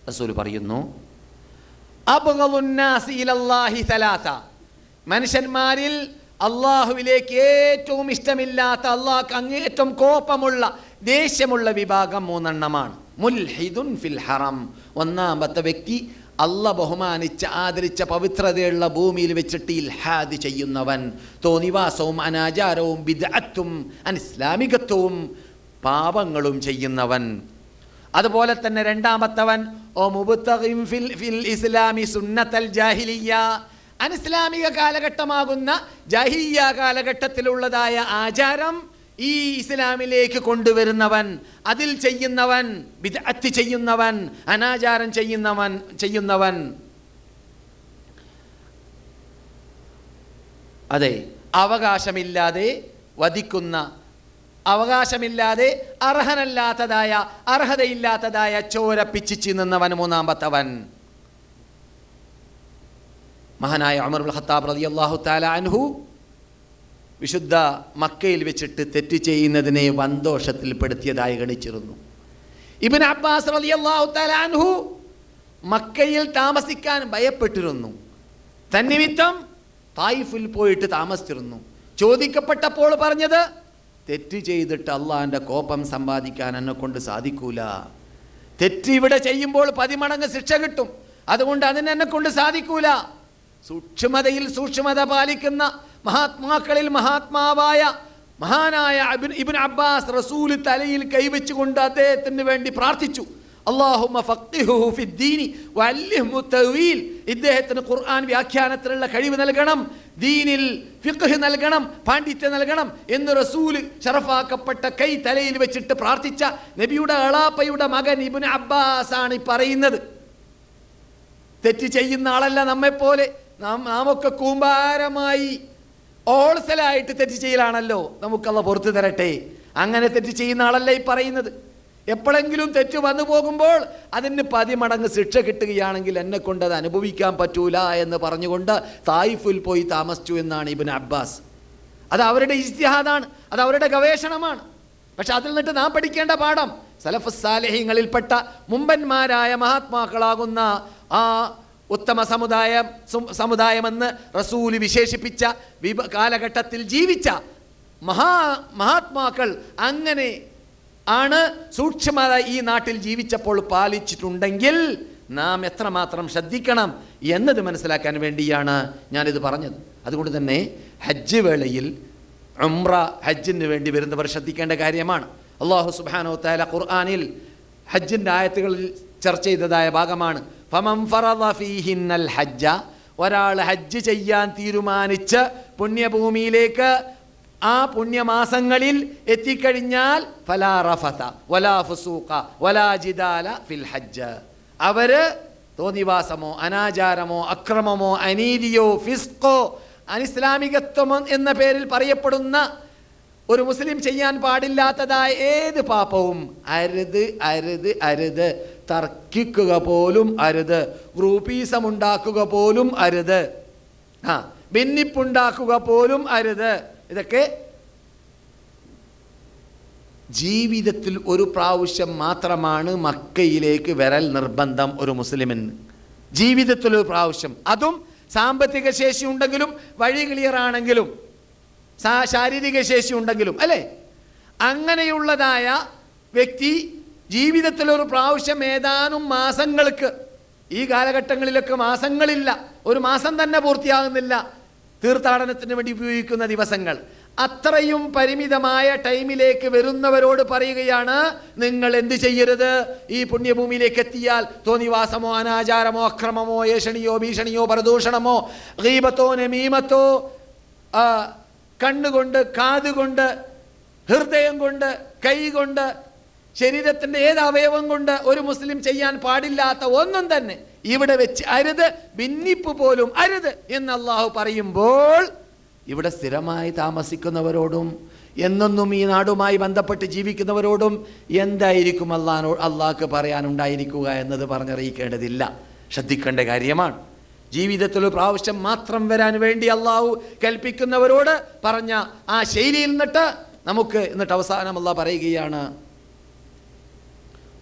റസൂൽ പറയുന്നു, അബ്ഗളുന്നാസി ഇലല്ലാഹി സലാസ, മനുഷ്യന്മാരിൽ അള്ളാഹുവിലേക്ക് ഏറ്റവും ഇഷ്ടമില്ലാത്ത, അള്ളാഹ്ക്ക് അങ്ങേറ്റം കോപമുള്ള, ദേഷ്യമുള്ള വിഭാഗം 3 എണ്ണമാണ്. മുൽഹിദുൻ ഫിൽ ഹറം, ഒന്നാമത്തെ വ്യക്തി അള്ളാഹ് ബഹുമാനിച്ച ആദരിച്ച പവിത്രതയുള്ള ഭൂമിയിൽ വെച്ചിട്ട് ഇൽഹാദ് ചെയ്യുന്നവൻ, തോന്നിവാസവും അനാചാരവും ബിദ്അത്തും അനിസ്ലാമികത്വവും പാപങ്ങളും ചെയ്യുന്നവൻ. അതുപോലെ തന്നെ രണ്ടാമത്തവൻ ഓ മുബ്തഗിൻ ഫിൽ ഇസ്ലാമി സുന്നത്തൽ ജാഹിലിയ്യ, അനിസ്ലാമിക കാലഘട്ടമാകുന്ന ജാഹിലിയ്യ കാലഘട്ടത്തിലുള്ളതായ ആചാരം ഈ ഇസ്ലാമിലേക്ക് കൊണ്ടുവരുന്നവൻ, അതിൽ ചെയ്യുന്നവൻ, ബിദ്അത്ത് ചെയ്യുന്നവൻ, അനാചാരം ചെയ്യുന്നവൻ. അതെ, അവകാശമില്ലാതെ വധിക്കുന്ന, അവകാശമില്ലാതെ അർഹതയില്ലാത്തതായ ചോര പിച്ചിച്ച് നിന്നവൻ മൂന്നാമത്തവൻ. മഹാനായ ഉമർ ഇബ്നുൽ ഖത്താബ് റളിയല്ലാഹു തആല അൻഹു വിശുദ്ധ മക്കയിൽ വെച്ചിട്ട് തെറ്റ് ചെയ്യുന്നതിനെ വൻദോഷത്തിൽപ്പെടുത്തിയതായി ഗണിച്ചിരുന്നു. ഇബ്നു അബ്ബാസ് റളിയല്ലാഹു തആല അൻഹു മക്കയിൽ താമസിക്കാൻ ഭയപ്പെട്ടിരുന്നു. തന്നിമിത്തം തായിഫിൽ പോയിട്ട് താമസിച്ചിരുന്നു. ചോദിക്കപ്പെട്ടപ്പോൾ പറഞ്ഞത്, തെറ്റ് ചെയ്തിട്ട് അള്ളാഹിൻ്റെ കോപം സമ്പാദിക്കാൻ എന്നെ കൊണ്ട് സാധിക്കൂല. തെറ്റ് ഇവിടെ ചെയ്യുമ്പോൾ 10 മടങ്ങ് ശിക്ഷ കിട്ടും, അതുകൊണ്ട് അതിനെന്നെ കൊണ്ട് സാധിക്കൂല. സൂക്ഷ്മതയിൽ സൂക്ഷ്മത പാലിക്കുന്ന മഹാത്മാക്കളിൽ മഹാത്മാവായ മഹാനായ ഇബ്നു അബ്ബാസ് റസൂൽ തലയിൽ കൈവച്ചുകൊണ്ട് അദ്ദേഹത്തിന് വേണ്ടി പ്രാർത്ഥിച്ചു. അല്ലാഹുമ്മ ഫഖ്ഹിഹു ഫിദ്ദീനി വഅല്ലിഹ്ഹു തഅ്വീൽ, ഇദ്ദേഹത്തിന് ഖുർആൻ വ്യാഖ്യാനത്തിനുള്ള കഴിവ് നൽകണം, ദീനിൽ ഫിഖ്ഹ് നൽകണം, പാണ്ഡിത്യം നൽകണം എന്ന് റസൂൽ ശറഫാക്കപ്പെട്ട കൈ തലയിൽ വെച്ചിട്ട് പ്രാർത്ഥിച്ച നബിയുടെ അളാപ്പയുടെ മകൻ ഇബ്നു അബ്ബാസ് ആണ് ഈ പറയുന്നത്. തെറ്റ് ചെയ്യുന്ന ആളല്ല നമ്മെപ്പോലെ. നാമൊക്കെ കൂമ്പാരമായി ഹോൾസെലായിട്ട് തെറ്റ് ചെയ്യലാണല്ലോ. നമുക്കല്ല പുറത്തു തരട്ടെ. അങ്ങനെ തെറ്റ് ചെയ്യുന്ന ആളല്ല ഈ പറയുന്നത്. എപ്പോഴെങ്കിലും തെറ്റ് വന്നു പോകുമ്പോൾ അതിന് 10 മടങ്ങ് ശിക്ഷ കിട്ടുകയാണെങ്കിൽ എന്നെ കൊണ്ട് അത് അനുഭവിക്കാൻ പറ്റൂല എന്ന് പറഞ്ഞുകൊണ്ട് തായിഫിൽ പോയി താമസിച്ചു എന്നാണ് ഇബ്നു അബ്ബാസ്. അത് അവരുടെ ഇജ്തിഹാദാണ്, അത് അവരുടെ ഗവേഷണമാണ്. പക്ഷെ അതിൽ നിന്നിട്ട് നാം പഠിക്കേണ്ട പാഠം, സലഫുസ് സാലിഹീങ്ങളിൽപ്പെട്ട മുമ്പന്മാരായ മഹാത്മാക്കളാകുന്ന ആ ഉത്തമ സമുദായമെന്ന് റസൂൽ വിശേഷിപ്പിച്ച കാലഘട്ടത്തിൽ ജീവിച്ച മഹാത്മാക്കൾ അങ്ങനെ ആണ് സൂക്ഷ്മത ഈ നാട്ടിൽ ജീവിച്ചപ്പോൾ പാലിച്ചിട്ടുണ്ടെങ്കിൽ നാം എത്രമാത്രം ശ്രദ്ധിക്കണം എന്നത് മനസ്സിലാക്കാൻ വേണ്ടിയാണ് ഞാനിത് പറഞ്ഞത്. അതുകൊണ്ട് തന്നെ ഹജ്ജ് വേളയിൽ ഹജ്ജിന് വേണ്ടി വരുന്നവർ ശ്രദ്ധിക്കേണ്ട കാര്യമാണ്. അല്ലാഹു സുബ്ഹാനഹു വ തആല ഖുർആനിൽ ഹജ്ജിൻ്റെ ആയത്തുകളിൽ ചർച്ച ചെയ്തതായ ഭാഗമാണ്. ഫമൻ ഫറദ ഫീഹിന്നൽ ഹജ്ജ, ഒരാൾ ഹജ്ജ് ചെയ്യാൻ തീരുമാനിച്ച് പുണ്യഭൂമിയിലേക്ക് ആ പുണ്യമാസങ്ങളിൽ എത്തിക്കഴിഞ്ഞാൽ ഫലാ റഫത വലാ ഫുസൂഖ വലാ ജിദാല ഫിൽ ഹജ്ജ്, അവര് തോന്നിവാസമോ അനാചാരമോ അക്രമമോ അനീതിയോ ഫിസ്കോ അനിസ്ലാമികത്വമോ എന്ന പേരിൽ പറയപ്പെടുന്ന ഒരു മുസ്ലിം ചെയ്യാൻ പാടില്ലാത്തതായ ഏത് പാപവും അരുത് അരുത് അരുത്. തർക്കിക്കുക പോലും അരുത്, ഗ്രൂപ്പീസം ഉണ്ടാക്കുക പോലും അരുത്, ഭിന്നിപ്പുണ്ടാക്കുക പോലും അരുത്. ഇതൊക്കെ ജീവിതത്തിൽ ഒരു പ്രാവശ്യം മാത്രമാണ് മക്കയിലേക്ക് വരൽ നിർബന്ധം ഒരു മുസ്ലിമിന്. ജീവിതത്തിൽ ഒരു പ്രാവശ്യം, അതും സാമ്പത്തിക ശേഷി ഉണ്ടെങ്കിലും വഴി ക്ലിയറാണെങ്കിലും ശാരീരിക ശേഷി ഉണ്ടെങ്കിലും അല്ലേ, അങ്ങനെയുള്ളതായ വ്യക്തി ജീവിതത്തിലൊരു പ്രാവശ്യം ഏതാനും മാസങ്ങൾക്ക്, ഈ കാലഘട്ടങ്ങളിലൊക്കെ മാസങ്ങളില്ല, ഒരു മാസം തന്നെ പൂർത്തിയാകുന്നില്ല തീർത്ഥാടനത്തിന് വേണ്ടി ഉപയോഗിക്കുന്ന ദിവസങ്ങൾ, അത്രയും പരിമിതമായ ടൈമിലേക്ക് വരുന്നവരോട് പറയുകയാണ്, നിങ്ങൾ എന്ത് ചെയ്യരുത്, ഈ പുണ്യഭൂമിയിലേക്ക് എത്തിയാൽ തോന്നിവാസമോ അനാചാരമോ അക്രമമോ ഏഷണിയോ ഭീഷണിയോ പരദൂഷണമോ ഗീബത്തോ നമീമത്തോ കണ്ണുകൊണ്ട് കാതുകൊണ്ട് ഹൃദയം കൊണ്ട് കൈ കൊണ്ട് ശരീരത്തിൻ്റെ ഏത് അവയവം കൊണ്ട് ഒരു മുസ്ലിം ചെയ്യാൻ പാടില്ലാത്ത ഒന്നും തന്നെ ഇവിടെ വെച്ച് അരുത്, ഭിന്നിപ്പ് പോലും അരുത് എന്ന് അള്ളാഹു പറയുമ്പോൾ ഇവിടെ സ്ഥിരമായി താമസിക്കുന്നവരോടും എന്നൊന്നും ഈ നാടുമായി ബന്ധപ്പെട്ട് ജീവിക്കുന്നവരോടും എന്തായിരിക്കും അള്ളാഹ്ക്ക് പറയാനുണ്ടായിരിക്കുക എന്നത് പറഞ്ഞറിയിക്കേണ്ടതില്ല, ശ്രദ്ധിക്കേണ്ട കാര്യമാണ്. ജീവിതത്തിൽ ഒരു പ്രാവശ്യം മാത്രം വരാൻ വേണ്ടി അള്ളാഹു കൽപ്പിക്കുന്നവരോട് പറഞ്ഞ ആ ശൈലിയിൽ നിന്നിട്ട് നമുക്ക് എന്നിട്ട് അവസാനം അള്ളാഹ് പറയുകയാണ്,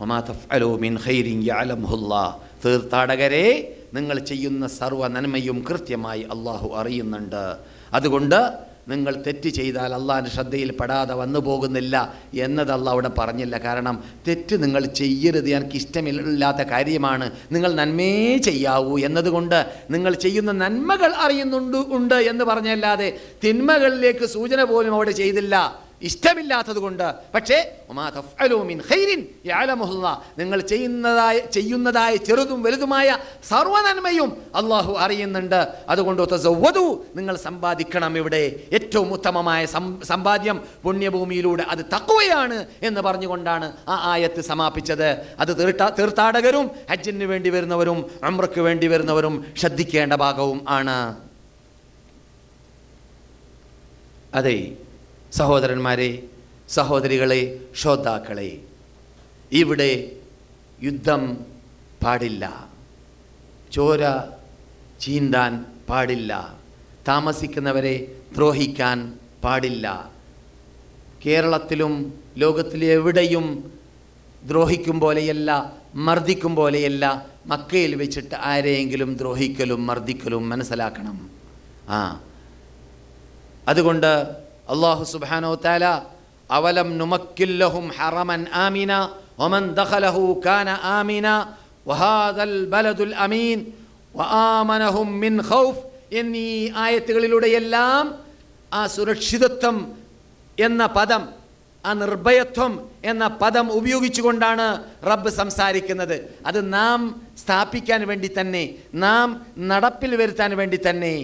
വമാ തഫ്അലൂ മിൻ ഖൈരിൻ യഅലമുഹുല്ലാഹ്, തീർത്ഥാടകരെ നിങ്ങൾ ചെയ്യുന്ന സർവ്വ നന്മയും കൃത്യമായി അള്ളാഹു അറിയുന്നുണ്ട്. അതുകൊണ്ട് നിങ്ങൾ തെറ്റ് ചെയ്താൽ അള്ളാഹിൻ്റെ ശ്രദ്ധയിൽ പെടാതെ വന്നു പോകുന്നില്ല എന്നത് അള്ളാഹ് അവിടെ പറഞ്ഞില്ല. കാരണം തെറ്റ് നിങ്ങൾ ചെയ്യരുത്, എനിക്ക് ഇഷ്ടമില്ലാത്ത കാര്യമാണ്, നിങ്ങൾ നന്മയെ ചെയ്യാവൂ എന്നതുകൊണ്ട് നിങ്ങൾ ചെയ്യുന്ന നന്മകൾ അറിയുന്നുണ്ട് എന്ന് പറഞ്ഞല്ലാതെ തിന്മകളിലേക്ക് സൂചന പോലും അവിടെ ചെയ്തില്ല, ഇഷ്ടമില്ലാത്തത് കൊണ്ട്. പക്ഷേ നിങ്ങൾ ചെയ്യുന്നതായ ചെറുതും വലുതുമായ സർവ്വ നന്മയും അള്ളാഹു അറിയുന്നുണ്ട്. അതുകൊണ്ട് തസവ്വദു, നിങ്ങൾ സമ്പാദിക്കണം. ഇവിടെ ഏറ്റവും ഉത്തമമായ സമ്പാദ്യം പുണ്യഭൂമിയിലൂടെ അത് തഖ്വയാണ് എന്ന് പറഞ്ഞുകൊണ്ടാണ് ആ ആയത്ത് സമാപിച്ചത്. അത് തീർത്ഥാടകരും ഹജ്ജിന് വേണ്ടി വരുന്നവരും ഉംറയ്ക്ക് വേണ്ടി വരുന്നവരും ശ്രദ്ധിക്കേണ്ട ഭാഗവും ആണ്. അതെ സഹോദരന്മാരെ, സഹോദരികളെ, ശ്രോതാക്കളെ, ഇവിടെ യുദ്ധം പാടില്ല, ചോര ചീന്താൻ പാടില്ല, താമസിക്കുന്നവരെ ദ്രോഹിക്കാൻ പാടില്ല. കേരളത്തിലും ലോകത്തിലെ എവിടെയും ദ്രോഹിക്കും പോലെയല്ല, മർദ്ദിക്കും പോലെയല്ല മക്കയിൽ വെച്ചിട്ട് ആരെയെങ്കിലും ദ്രോഹിക്കലും മർദ്ദിക്കലും മനസ്സിലാക്കണം. അതുകൊണ്ട് അല്ലാഹു സുബ്ഹാനഹു വതആല അവലം നുമക്കിൽ ലഹും ഹറമൻ ആമിന വമൻ ദഖലഹു കാന ആമിന വഹാദൽ ബലദുൽ അമീൻ വആമനഹും മിൻ ഖൗഫ് എന്നീ ആയത്തുകളിലൂടെയെല്ലാം ആ സുരക്ഷിതത്വം എന്ന പദം, ആ നിർഭയത്വം എന്ന പദം ഉപയോഗിച്ചുകൊണ്ടാണ് റബ്ബ് സംസാരിക്കുന്നത്. അത് നാം സ്ഥാപിക്കാൻ വേണ്ടി തന്നെ, നാം നടപ്പിൽ വരുത്താൻ വേണ്ടി തന്നെ.